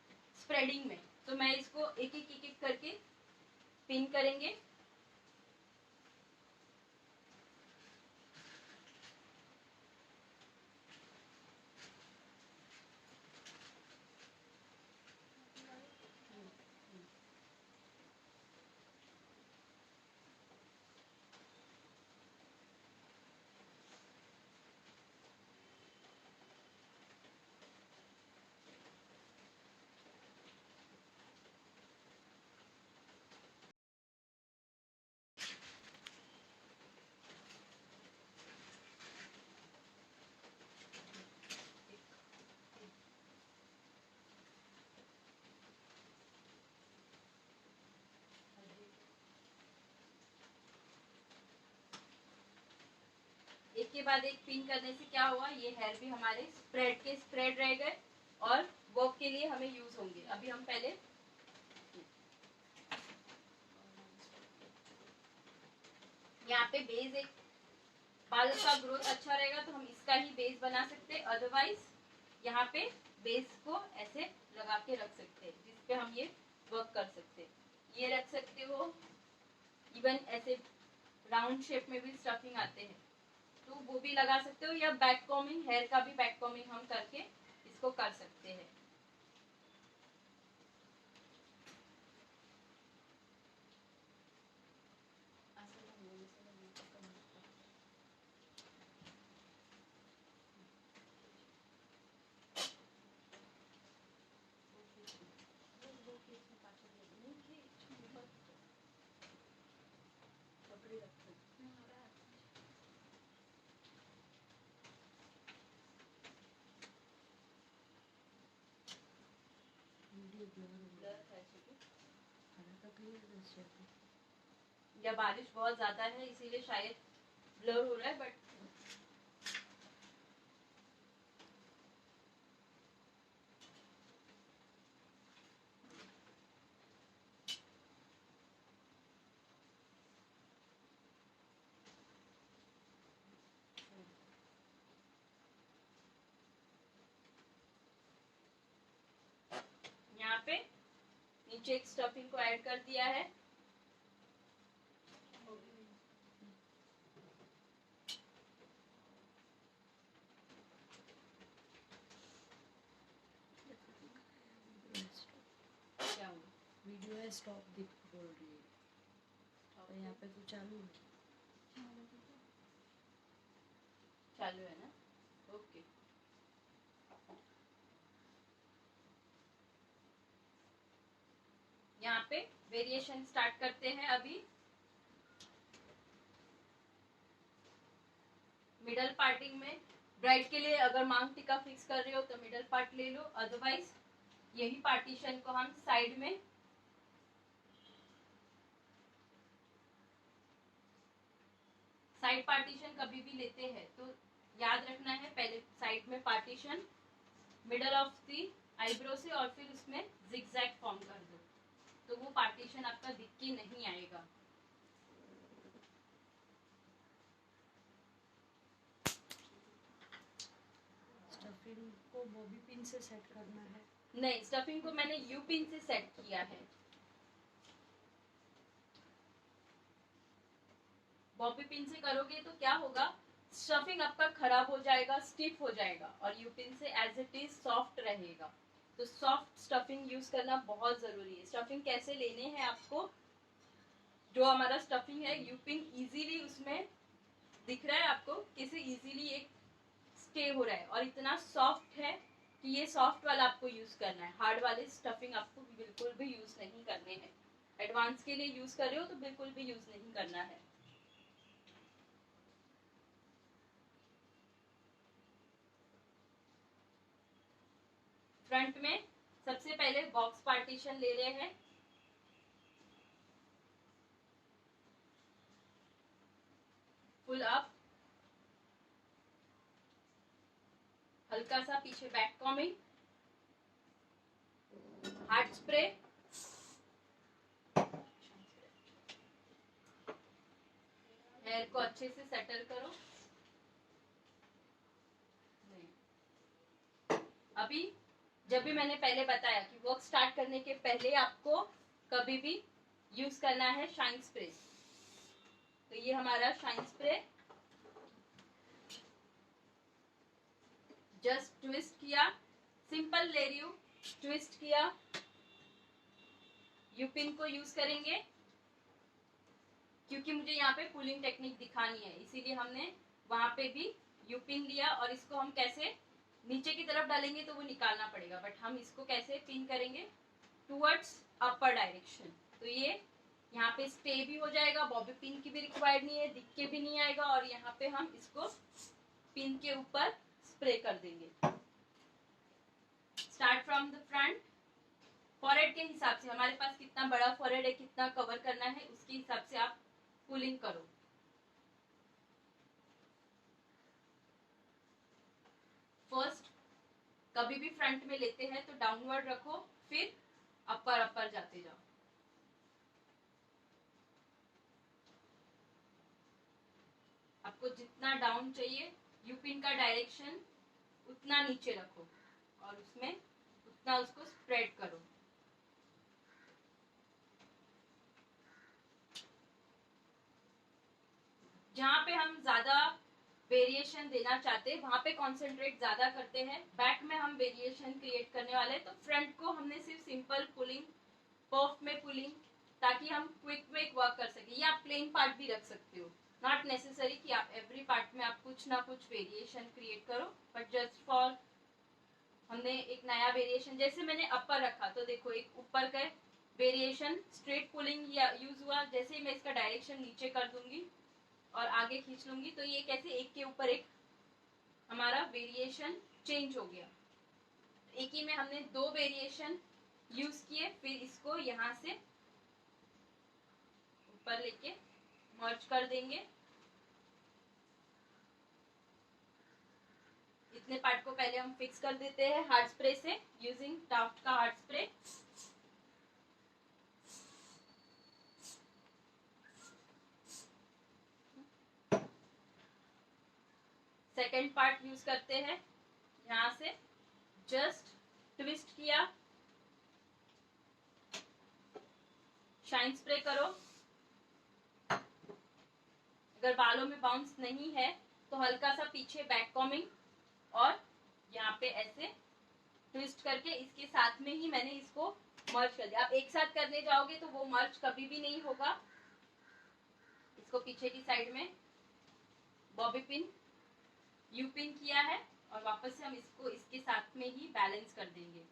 स्प्रेडिंग में, तो मैं इसको एक एक करके पिन करेंगे। एक के बाद एक पिन करने से क्या हुआ, ये हेयर भी हमारे स्प्रेड के स्प्रेड रह गए और वर्क के लिए हमें यूज होंगे। अभी हम पहले यहाँ पे बेस, एक बाल का ग्रोथ अच्छा रहेगा तो हम इसका ही बेस बना सकते हैं, अदरवाइज यहाँ पे बेस को ऐसे लगा के रख सकते हैं जिसपे हम ये वर्क कर सकते हैं। ये रख सकते हो, इवन ऐसे राउंड शेप में भी स्टफिंग आते हैं तो वो भी लगा सकते हो, या बैक कॉमिंग, हेयर का भी बैक कॉमिंग हम करके इसको कर सकते हैं। या बारिश बहुत ज्यादा है इसीलिए शायद ब्लर हो रहा है, बट यहाँ पे नीचे एक स्टफिंग को ऐड कर दिया है। क्या हुआ? वीडियो है स्टॉप दिख बोल रही है, तो यहाँ पे कुछ चालू है। चालू है ना, ओके। यहाँ पे वेरिएशन स्टार्ट करते हैं। अभी मिडल पार्टिंग में ब्राइड के लिए अगर मांग टीका फिक्स कर रहे हो तो मिडल पार्ट ले लो, अदरवाइज यही पार्टीशन को हम साइड में साइड पार्टीशन कभी भी लेते हैं तो याद रखना है, पहले साइड में partition middle of the eyebrow से और फिर उसमें जिगजैग फॉर्म कर दो, तो वो पार्टीशन आपका दिख के नहीं आएगा। स्टफिंग को बॉबी पिन से सेट करना है? नहीं, स्टफिंग को मैंने यू पिन से सेट किया है। बॉबी पिन से करोगे तो क्या होगा, स्टफिंग आपका खराब हो जाएगा, स्टिफ हो जाएगा, और यू पिन से एज इट इज सॉफ्ट रहेगा। तो सॉफ्ट स्टफिंग यूज करना बहुत जरूरी है। स्टफिंग कैसे लेने हैं आपको, जो हमारा स्टफिंग है यू पिन इजीली उसमें दिख रहा है आपको, कैसे इजीली एक स्टे हो रहा है और इतना सॉफ्ट है कि ये सॉफ्ट वाला आपको यूज करना है। हार्ड वाले स्टफिंग आपको बिल्कुल भी यूज नहीं करने हैं। एडवांस के लिए यूज कर रहे हो तो बिल्कुल भी यूज नहीं करना है। फ्रंट में सबसे पहले बॉक्स पार्टीशन ले रहे हैं, फुल अप, हल्का सा पीछे back combing, hard spray, hair को अच्छे से सेटल करो। अभी जब भी मैंने पहले बताया कि वर्क स्टार्ट करने के पहले आपको कभी भी यूज करना है शाइन स्प्रे। तो ये हमारा शाइन स्प्रे, जस्ट ट्विस्ट किया, सिंपल ले रही हूं, ट्विस्ट किया, यूपिन को यूज करेंगे क्योंकि मुझे यहाँ पे पुलिंग टेक्निक दिखानी है, इसीलिए हमने वहां पे भी यूपिन लिया। और इसको हम कैसे नीचे की तरफ डालेंगे तो वो निकालना पड़ेगा, बट हम इसको कैसे पिन करेंगे टुवर्ड्स अपर डायरेक्शन। तो ये यहाँ पे स्टे भी हो जाएगा, बॉबी पिन की भी रिक्वायर्ड नहीं है, दिख के भी नहीं आएगा, और यहाँ पे हम इसको पिन के ऊपर स्प्रे कर देंगे। Start from the front, forehead के हिसाब से हमारे पास कितना बड़ा फॉरहेड है, कितना कवर करना है, उसके हिसाब से आप पुलिंग करो। फर्स्ट कभी भी फ्रंट में लेते हैं तो डाउनवर्ड रखो, फिर अपर अपर जाते जाओ। आपको जितना डाउन चाहिए यूपिन का डायरेक्शन उतना नीचे रखो और उसमें उतना उसको स्प्रेड करो। जहां पे हम ज्यादा वेरिएशन देना चाहते हैं वहां पे कंसंट्रेट ज्यादा करते हैं। बैक में हम वेरिएशन क्रिएट करने वाले हैं, तो फ्रंट को हमने सिर्फ सिंपल पुलिंग, पफ में पुलिंग, ताकि हम क्विक क्विक वर्क कर सके। या आप प्लेन पार्ट भी रख सकते हो, नॉट नेसेसरी कि आप एवरी पार्ट में आप कुछ ना कुछ वेरिएशन क्रिएट करो, बट जस्ट फॉर हमने एक नया वेरिएशन, जैसे मैंने अपर रखा तो देखो एक ऊपर का वेरिएशन स्ट्रेट पुलिंग यूज हुआ। जैसे ही मैं इसका डायरेक्शन नीचे कर दूंगी और आगे खींच लूंगी तो ये कैसे एक के ऊपर एक हमारा वेरिएशन चेंज हो गया। एक ही में हमने दो वेरिएशन यूज किए, फिर इसको यहां से ऊपर लेके मर्ज कर देंगे। इतने पार्ट को पहले हम फिक्स कर देते हैं हार्ड स्प्रे से, यूजिंग टाफ्ट का hard spray. Second part use करते हैं, यहां से जस्ट ट्विस्ट किया, शाइन स्प्रे करो। अगर बालों में बाउंस नहीं है तो हल्का सा पीछे बैक कॉमिंग और यहाँ पे ऐसे ट्विस्ट करके इसके साथ में ही मैंने इसको मर्ज कर दिया। आप एक साथ करने जाओगे तो वो मर्ज कभी भी नहीं होगा। इसको पीछे की साइड में बॉबी पिन, यू पिन किया है और वापस से हम इसको इसके साथ में ही बैलेंस कर देंगे।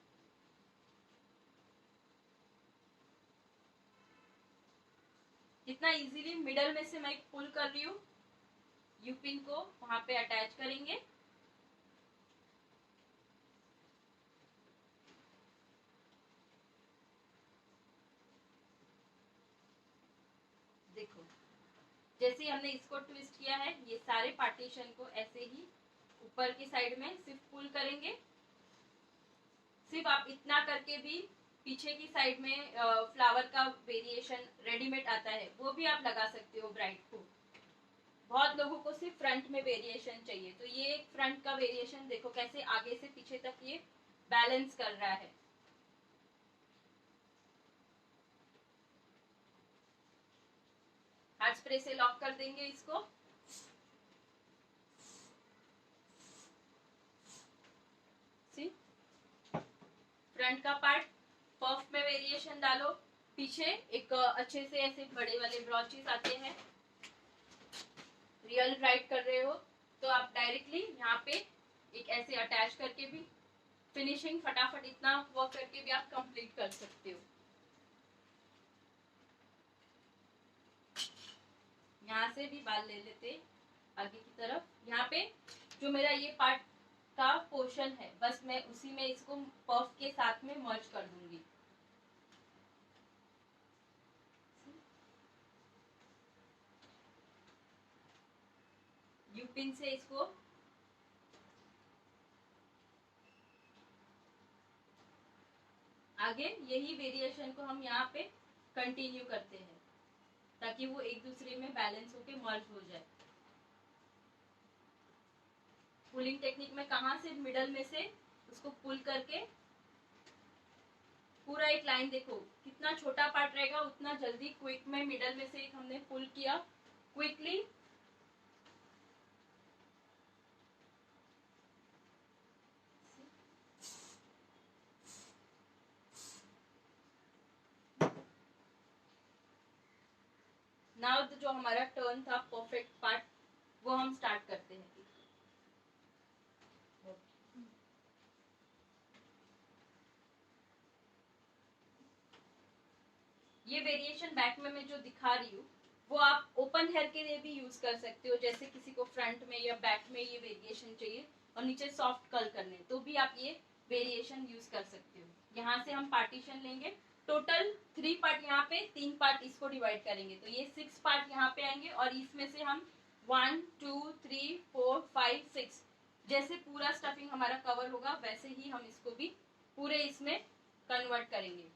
कितना इजीली मिडल में से मैं पुल कर रही हूँ, यू पिन को वहां पे अटैच करेंगे। देखो जैसे ही हमने इसको ट्विस्ट किया है, ये सारे पार्टीशन को ऐसे ही ऊपर की साइड में सिर्फ पुल करेंगे। सिर्फ आप इतना करके भी पीछे की साइड में फ्लावर का वेरिएशन रेडीमेड आता है, वो भी आप लगा सकते हो ब्राइड को। बहुत लोगों को सिर्फ फ्रंट में वेरिएशन चाहिए, तो ये फ्रंट का वेरिएशन देखो कैसे आगे से पीछे तक ये बैलेंस कर रहा है। हार्ड स्प्रे से लॉक कर देंगे इसको। सी फ्रंट का पार्ट पफ में वेरिएशन डालो, पीछे एक अच्छे से ऐसे बड़े वाले ब्रॉचेस आते हैं। रियल ब्राइड कर रहे हो तो आप डायरेक्टली यहाँ पे एक ऐसे अटैच करके भी फिनिशिंग फटाफट इतना वर्क करके भी आप कंप्लीट कर सकते हो। यहाँ से भी बाल ले लेते आगे की तरफ। यहाँ पे जो मेरा ये पार्ट का पोर्शन है, बस मैं उसी में इसको पफ के साथ में मर्ज कर दूंगी। यू पिन से इसको आगे यही वेरिएशन को हम यहाँ पे कंटिन्यू करते हैं ताकि वो एक दूसरे में बैलेंस होके मर्ज हो जाए। पुलिंग टेक्निक में कहाँ से मिडल में से उसको पुल करके पूरा एक लाइन, देखो कितना छोटा पार्ट रहेगा उतना जल्दी क्विक में मिडल में से एक हमने पुल किया क्विकली। नाउ जो हमारा टर्न था परफेक्ट पार्ट वो हम स्टार्ट करते हैं। ये वेरिएशन बैक में मैं जो दिखा रही हूँ वो आप ओपन हेयर के लिए भी यूज कर सकते हो, जैसे किसी को फ्रंट में या बैक में ये वेरिएशन चाहिए और नीचे सॉफ्ट कर्ल करने, तो भी आप ये वेरिएशन यूज कर सकते हो। यहाँ से हम पार्टीशन लेंगे, टोटल 3 पार्ट, यहाँ पे 3 पार्ट इसको डिवाइड करेंगे तो ये 6 पार्ट यहाँ पे आएंगे और इसमें से हम 1 2 3 4 5 6 जैसे पूरा स्टफिंग हमारा कवर होगा वैसे ही हम इसको भी पूरे इसमें कन्वर्ट करेंगे।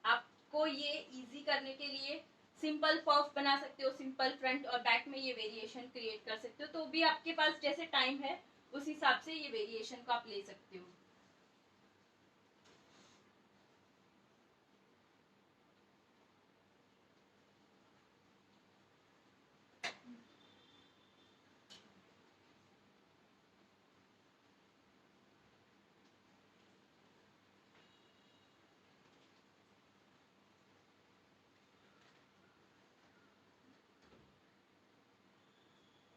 आपको ये इजी करने के लिए सिंपल पफ बना सकते हो, सिंपल फ्रंट और बैक में ये वेरिएशन क्रिएट कर सकते हो, तो भी आपके पास जैसे टाइम है उस हिसाब से ये वेरिएशन को आप ले सकते हो।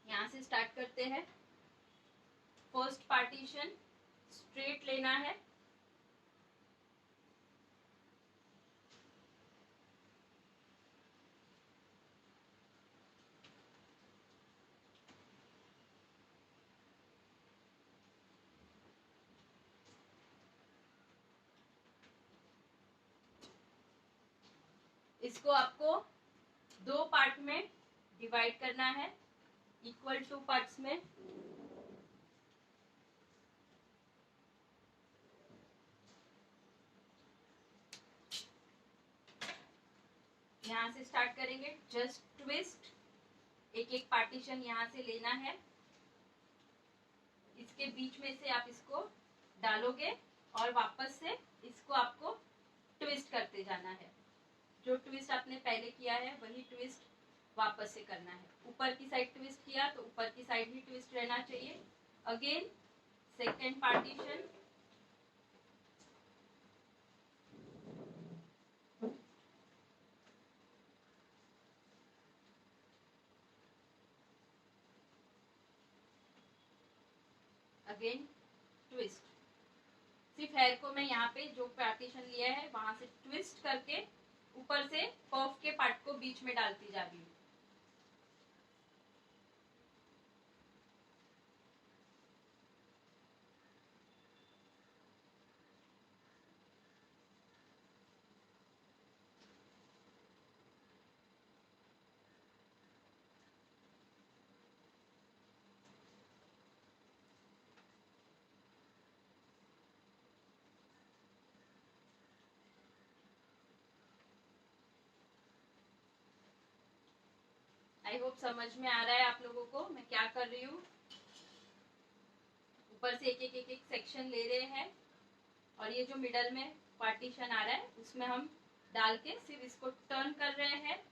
यहाँ से स्टार्ट करते हैं। फर्स्ट पार्टीशन स्ट्रेट लेना है, इसको आपको 2 पार्ट में डिवाइड करना है, इक्वल 2 पार्ट्स में। यहाँ से स्टार्ट करेंगे, जस्ट ट्विस्ट, एक एक पार्टीशन यहाँ से लेना है, इसके बीच में से आप इसको डालोगे और वापस से इसको आपको ट्विस्ट करते जाना है। जो ट्विस्ट आपने पहले किया है वही ट्विस्ट वापस से करना है। ऊपर की साइड ट्विस्ट किया तो ऊपर की साइड ही ट्विस्ट रहना चाहिए। Again second partition, again twist. सिर्फ हेयर को मैं यहाँ पे जो पार्टीशन लिया है वहां से ट्विस्ट करके ऊपर से पफ के पार्ट को बीच में डालती जा रही हूँ। आई होप समझ में आ रहा है आप लोगों को मैं क्या कर रही हूँ। ऊपर से एक सेक्शन ले रहे हैं और ये जो मिडल में पार्टीशन आ रहा है उसमें हम डाल के सिर्फ इसको टर्न कर रहे हैं।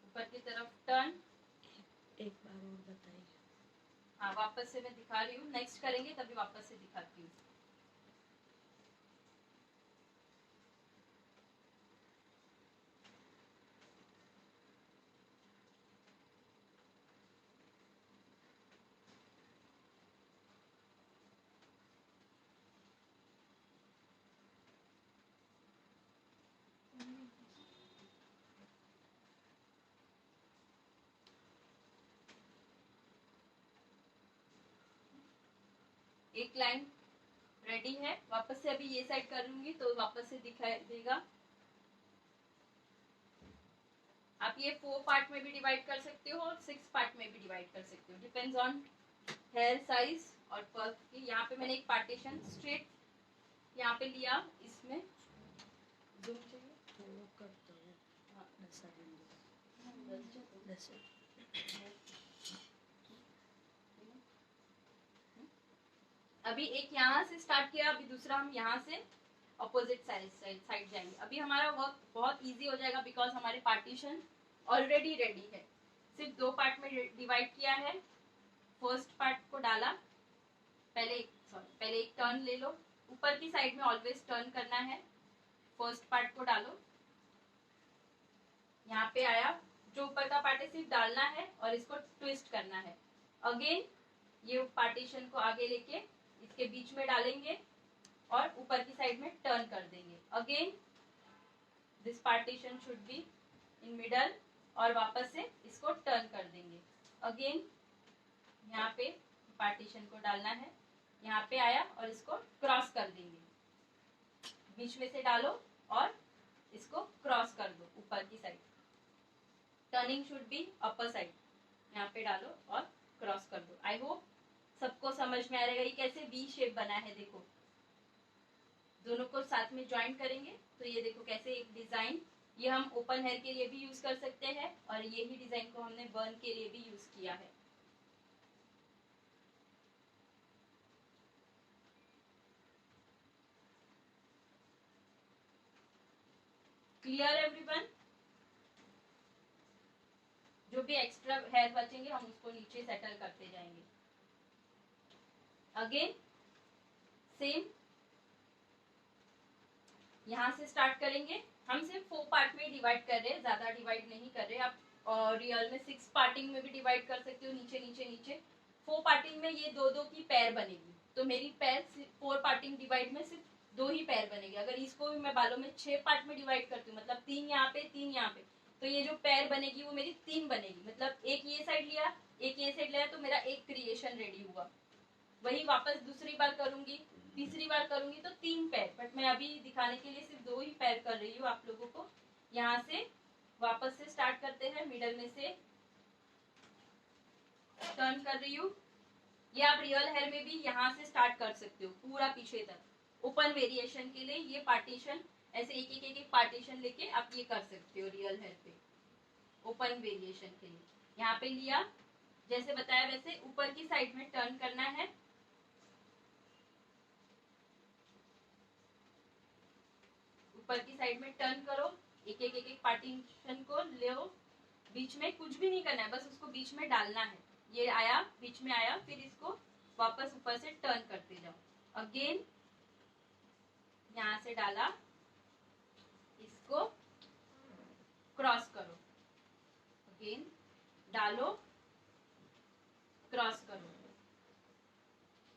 ऊपर की तरफ टर्न। एक बार और बताइए। हाँ वापस से मैं दिखा रही हूँ, नेक्स्ट करेंगे तभी वापस से दिखाती हूँ। एक लाइन रेडी है। वापस से अभी ये साइड कर लूंगी तो वापस से दिखाई देगा। आप ये 4 पार्ट में भी डिवाइड कर सकते हो और 6 पार्ट में भी डिवाइड कर सकते हो, डिपेंड्स ऑन हेयर साइज और पर्क की। यहाँ पे मैंने एक पार्टीशन स्ट्रेट यहाँ पे लिया, इसमें जूम चाहिए वो करते हो हाँ। ऐसा जैसे अभी एक यहाँ से स्टार्ट किया, अभी दूसरा हम यहाँ से अपोजिट साइड जाएंगे। अभी हमारा वर्क बहुत इजी हो जाएगा बिकॉज हमारे पार्टीशन ऑलरेडी रेडी है। सिर्फ 2 पार्ट में डिवाइड किया है। फर्स्ट पार्ट को डाला, पहले एक टर्न ले लो, ऊपर की साइड में ऑलवेज टर्न करना है। फर्स्ट पार्ट को डालो, यहाँ पे आया, जो ऊपर का पार्ट है सिर्फ डालना है और इसको ट्विस्ट करना है। अगेन ये पार्टीशन को आगे लेके इसके बीच में डालेंगे और ऊपर की साइड में टर्न कर देंगे। Again this partition should be in middle और वापस से इसको टर्न कर देंगे। अगेन यहाँ पे पार्टीशन को डालना है, यहाँ पे आया और इसको क्रॉस कर देंगे। बीच में से डालो और इसको क्रॉस कर दो ऊपर की side. Turning should be upper side. यहाँ पे डालो और क्रॉस कर दो। आई होप सबको समझ में आ रहेगा ये कैसे वी शेप बना है। देखो दोनों को साथ में ज्वाइन करेंगे तो ये देखो कैसे एक डिजाइन, ये हम ओपन हेयर के लिए भी यूज कर सकते हैं और यही डिजाइन को हमने बर्न के लिए भी यूज किया है। Clear everyone? जो भी एक्स्ट्रा हेयर बचेंगे हम उसको नीचे सेटल करते जाएंगे। अगेन सेम यहाँ से स्टार्ट करेंगे। हम सिर्फ 4 पार्ट में डिवाइड कर रहे हैं, ज्यादा डिवाइड नहीं कर रहे। आप और रियल में 6 पार्टिंग में भी डिवाइड कर सकते हो, नीचे नीचे नीचे। 4 पार्टिंग में ये 2-2 की पैर बनेगी, तो मेरी पैर 4 पार्टिंग डिवाइड में सिर्फ 2 ही पैर बनेगी। अगर इसको भी मैं बालों में 6 पार्ट में डिवाइड करती हूँ, मतलब 3 यहाँ पे 3 यहाँ पे, तो ये जो पैर बनेगी वो मेरी 3 बनेगी। मतलब एक ये साइड लिया, एक ये साइड लिया, तो मेरा एक क्रिएशन रेडी हुआ। वही वापस दूसरी बार करूंगी, तीसरी बार करूंगी तो 3 पैर, बट मैं अभी दिखाने के लिए सिर्फ 2 ही पैर कर रही हूँ आप लोगों को। यहाँ से वापस से स्टार्ट करते हैं, मिडल में से टर्न कर रही हूँ। ये आप रियल हेयर में भी यहाँ से स्टार्ट कर सकते हो पूरा पीछे तक। ओपन वेरिएशन के लिए ये पार्टीशन ऐसे एक पार्टीशन लेके आप ये कर सकते हो रियल हेयर पे। ओपन वेरिएशन के लिए यहाँ पे लिया, जैसे बताया वैसे ऊपर की साइड में टर्न करना है। ऊपर की साइड में टर्न करो, एक पार्टीशन को ले, बीच में कुछ भी नहीं करना है, बस उसको बीच में डालना है। ये आया, बीच में आया, फिर इसको वापस ऊपर से टर्न करते जाओ। अगेन यहाँ से डाला, इसको क्रॉस करो, अगेन डालो, क्रॉस करो,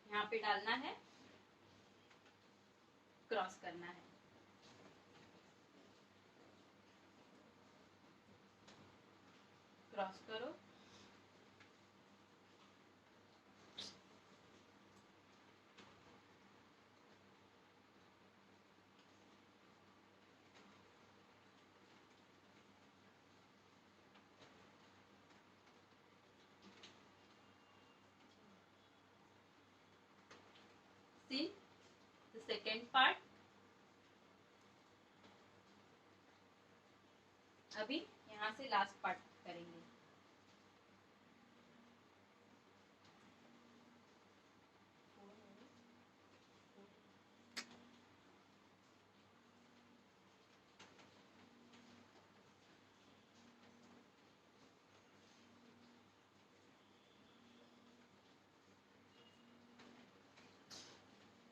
यहाँ पे डालना है, क्रॉस करना है। क्रॉस करो, सी द सेकेंड पार्ट। अभी यहाँ से लास्ट पार्ट करेंगे।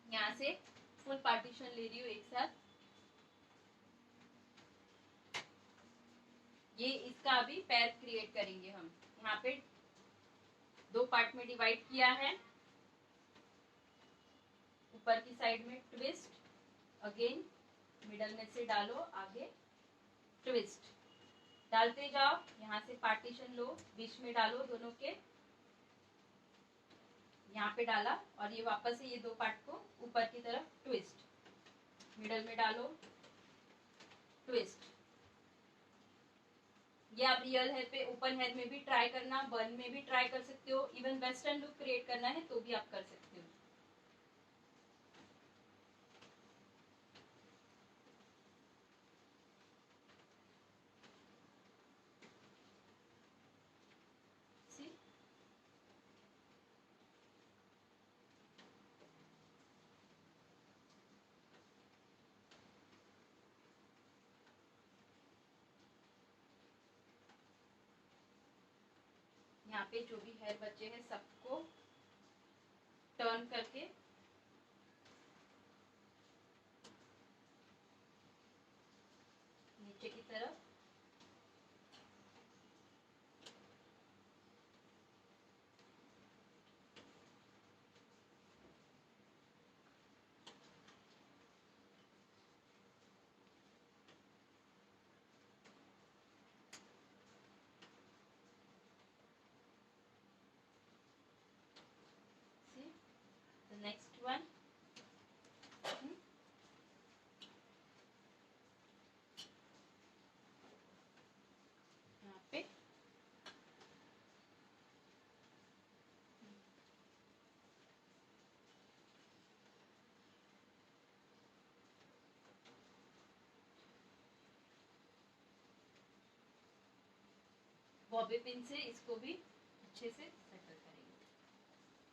यहाँ से फुल पार्टीशन ले रही हूँ एक साथ। ये इसका अभी पैर क्रिएट करेंगे हम। यहाँ पे 2 पार्ट में डिवाइड किया है। ऊपर की साइड में ट्विस्ट, अगेन मिडल में से डालो, आगे ट्विस्ट, डालते जाओ। यहाँ से पार्टीशन लो, बीच में डालो दोनों के, यहाँ पे डाला और ये वापस से ये दो पार्ट को ऊपर की तरफ ट्विस्ट, मिडल में डालो, ट्विस्ट। ये आप रियल हेयर पे, ओपन हेयर में भी ट्राई करना, बन में भी ट्राई कर सकते हो, इवन वेस्टर्न लुक क्रिएट करना है तो भी आप कर सकते हो। See? यहाँ पे जो भी हेयर बचे हैं सबको टर्न करके नीचे की तरफ See? The next one. यहाँ पे बॉबी पिन से इसको भी अच्छे से सेटल करेंगे।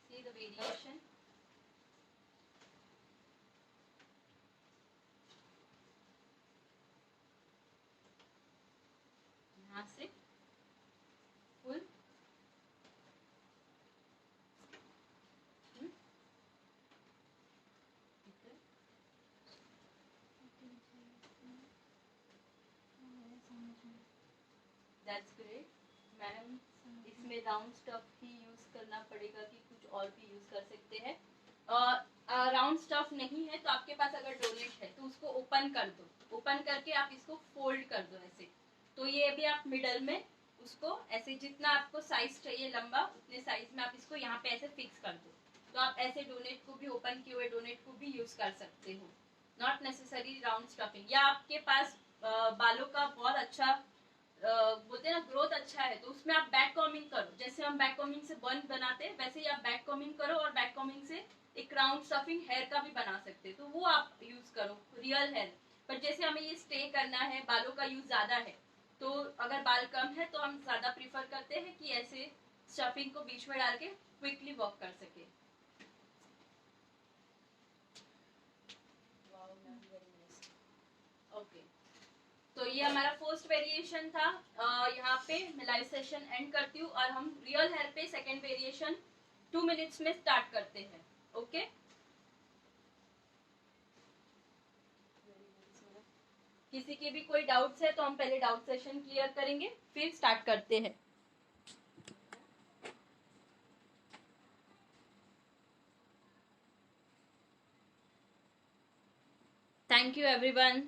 See the variation. यहाँ से फुल दैट्स ग्रेट मैडम। इसमें राउंड स्टफ ही यूज करना पड़ेगा कि कुछ और भी यूज कर सकते हैं? राउंड स्टफ नहीं है तो आपके पास अगर डोनेट है तो उसको ओपन कर दो, ओपन करके आप इसको फोल्ड कर दो ऐसे। तो ये भी आप मिडल में उसको ऐसे जितना आपको साइज चाहिए लंबा उतने साइज में आप इसको यहाँ पे ऐसे फिक्स कर दो। तो आप ऐसे डोनेट को भी, ओपन किए हुए डोनेट को भी यूज कर सकते हो, नॉट नेसेसरी राउंड स्टफिंग। या आपके पास बालों का बहुत अच्छा बोलते हैं ना ग्रोथ अच्छा है तो उसमें आप बैक कॉमिंग करो, जैसे हम बैक कॉमिंग से बन बनाते हैं वैसे ही आप बैक कॉमिंग करो और बैक कॉमिंग से एक राउंड स्टफिंग हेयर का भी बना सकते हैं, तो वो आप यूज करो रियल हेयर। पर जैसे हमें ये स्टे करना है, बालों का यूज ज्यादा है, तो अगर बाल कम है तो हम ज्यादा प्रीफर करते हैं कि ऐसे स्टफिंग को बीच में डाल के क्विकली वर्क कर सके। ओके, तो ये हमारा फर्स्ट वेरिएशन था। यहाँ पे मैं लाइव सेशन एंड करती हूँ और हम रियल हेयर पे सेकेंड वेरिएशन 2 मिनट्स में स्टार्ट करते हैं। ओके, किसी के भी कोई डाउट्स है तो हम पहले डाउट सेशन क्लियर करेंगे फिर स्टार्ट करते हैं। Thank you everyone.